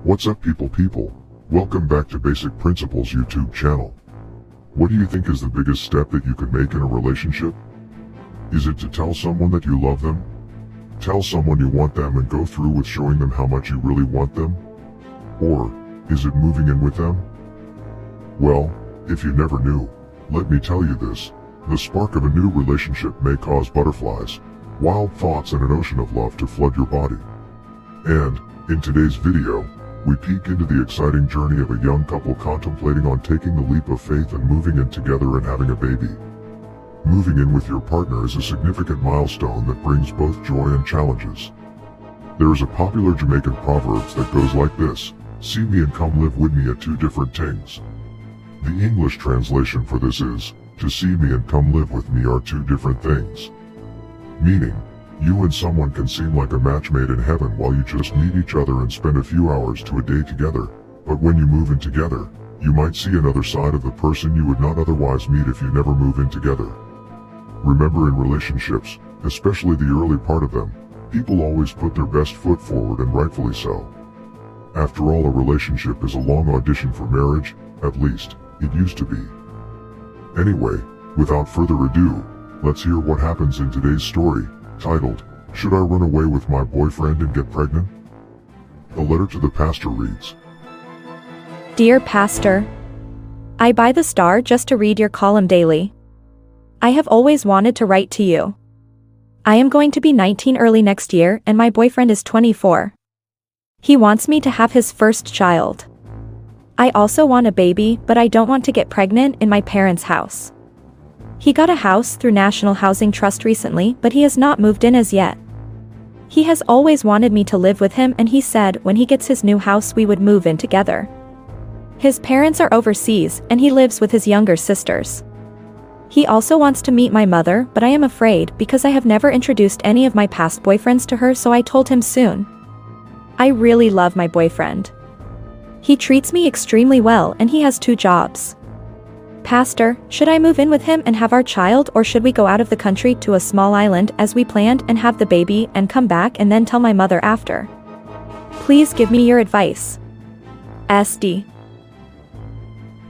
What's up people? Welcome back to Basic Principles YouTube channel. What do you think is the biggest step that you can make in a relationship? Is it to tell someone that you love them? Tell someone you want them and go through with showing them how much you really want them? Or, is it moving in with them? Well, if you never knew, let me tell you this. The spark of a new relationship may cause butterflies, wild thoughts and an ocean of love to flood your body. And, in today's video, we peek into the exciting journey of a young couple contemplating on taking the leap of faith and moving in together and having a baby. Moving in with your partner is a significant milestone that brings both joy and challenges. There is a popular Jamaican proverb that goes like this: see me and come live with me are two different things. The English translation for this is, to see me and come live with me are two different things. Meaning, you and someone can seem like a match made in heaven while you just meet each other and spend a few hours to a day together, but when you move in together, you might see another side of the person you would not otherwise meet if you never move in together. Remember, in relationships, especially the early part of them, people always put their best foot forward, and rightfully so. After all, a relationship is a long audition for marriage, at least, it used to be. Anyway, without further ado, let's hear what happens in today's story, titled, Should I Run Away with My Boyfriend and Get Pregnant? The letter to the pastor reads, Dear Pastor, I buy the Star just to read your column daily. I have always wanted to write to you. I am going to be 19 early next year and my boyfriend is 24. He wants me to have his first child. I also want a baby, but I don't want to get pregnant in my parents' house. He got a house through National Housing Trust recently, but he has not moved in as yet. He has always wanted me to live with him, and he said when he gets his new house we would move in together. His parents are overseas, and he lives with his younger sisters. He also wants to meet my mother, but I am afraid because I have never introduced any of my past boyfriends to her, so I told him soon. I really love my boyfriend. He treats me extremely well and he has 2 jobs. Pastor, should I move in with him and have our child, or should we go out of the country to a small island as we planned and have the baby and come back and then tell my mother after? Please give me your advice. SD.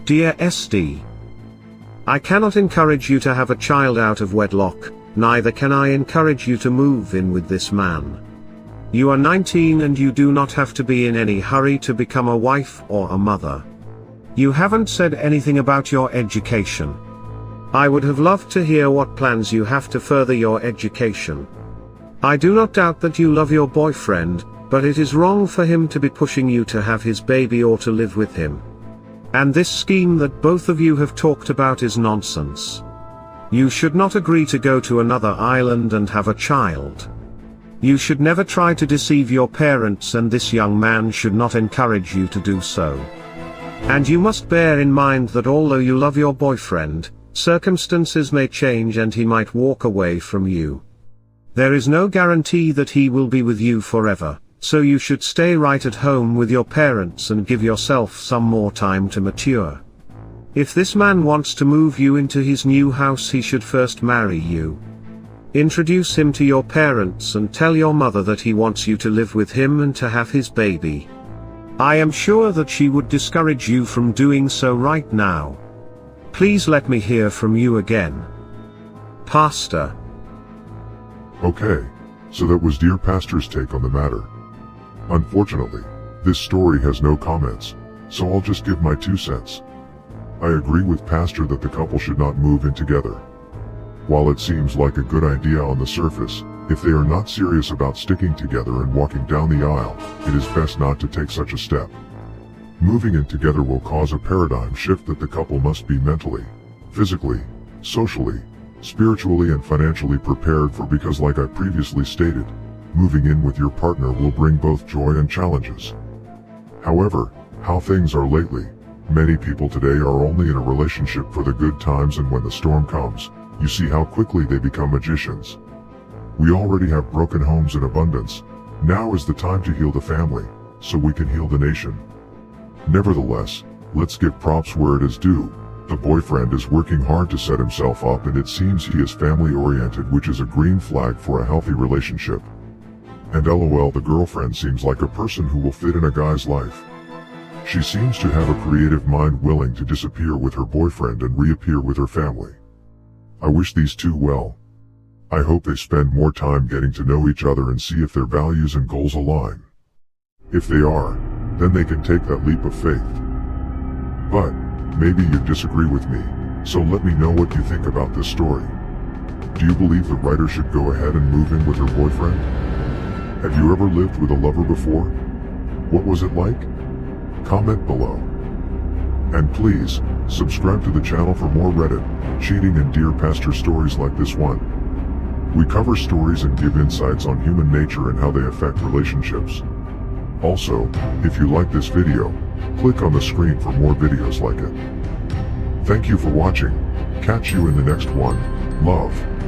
Dear SD, I cannot encourage you to have a child out of wedlock, neither can I encourage you to move in with this man. You are 19 and you do not have to be in any hurry to become a wife or a mother. You haven't said anything about your education. I would have loved to hear what plans you have to further your education. I do not doubt that you love your boyfriend, but it is wrong for him to be pushing you to have his baby or to live with him. And this scheme that both of you have talked about is nonsense. You should not agree to go to another island and have a child. You should never try to deceive your parents, and this young man should not encourage you to do so. And you must bear in mind that although you love your boyfriend, circumstances may change and he might walk away from you. There is no guarantee that he will be with you forever, so you should stay right at home with your parents and give yourself some more time to mature. If this man wants to move you into his new house, he should first marry you. Introduce him to your parents and tell your mother that he wants you to live with him and to have his baby. I am sure that she would discourage you from doing so right now. Please let me hear from you again. Pastor. Okay, so that was Dear Pastor's take on the matter. Unfortunately, this story has no comments, so I'll just give my 2 cents. I agree with Pastor that the couple should not move in together. While it seems like a good idea on the surface, if they are not serious about sticking together and walking down the aisle, it is best not to take such a step. Moving in together will cause a paradigm shift that the couple must be mentally, physically, socially, spiritually and financially prepared for, because like I previously stated, moving in with your partner will bring both joy and challenges. However, how things are lately, many people today are only in a relationship for the good times, and when the storm comes, you see how quickly they become magicians. We already have broken homes in abundance. Now is the time to heal the family, so we can heal the nation. Nevertheless, let's give props where it is due. The boyfriend is working hard to set himself up, and it seems he is family oriented, which is a green flag for a healthy relationship. And lol, the girlfriend seems like a person who will fit in a guy's life. She seems to have a creative mind willing to disappear with her boyfriend and reappear with her family. I wish these two well. I hope they spend more time getting to know each other and see if their values and goals align. If they are, then they can take that leap of faith. But, maybe you disagree with me, so let me know what you think about this story. Do you believe the writer should go ahead and move in with her boyfriend? Have you ever lived with a lover before? What was it like? Comment below. And please, subscribe to the channel for more Reddit, cheating and Dear Pastor stories like this one. We cover stories and give insights on human nature and how they affect relationships. Also, if you like this video, click on the screen for more videos like it. Thank you for watching. Catch you in the next one. Love.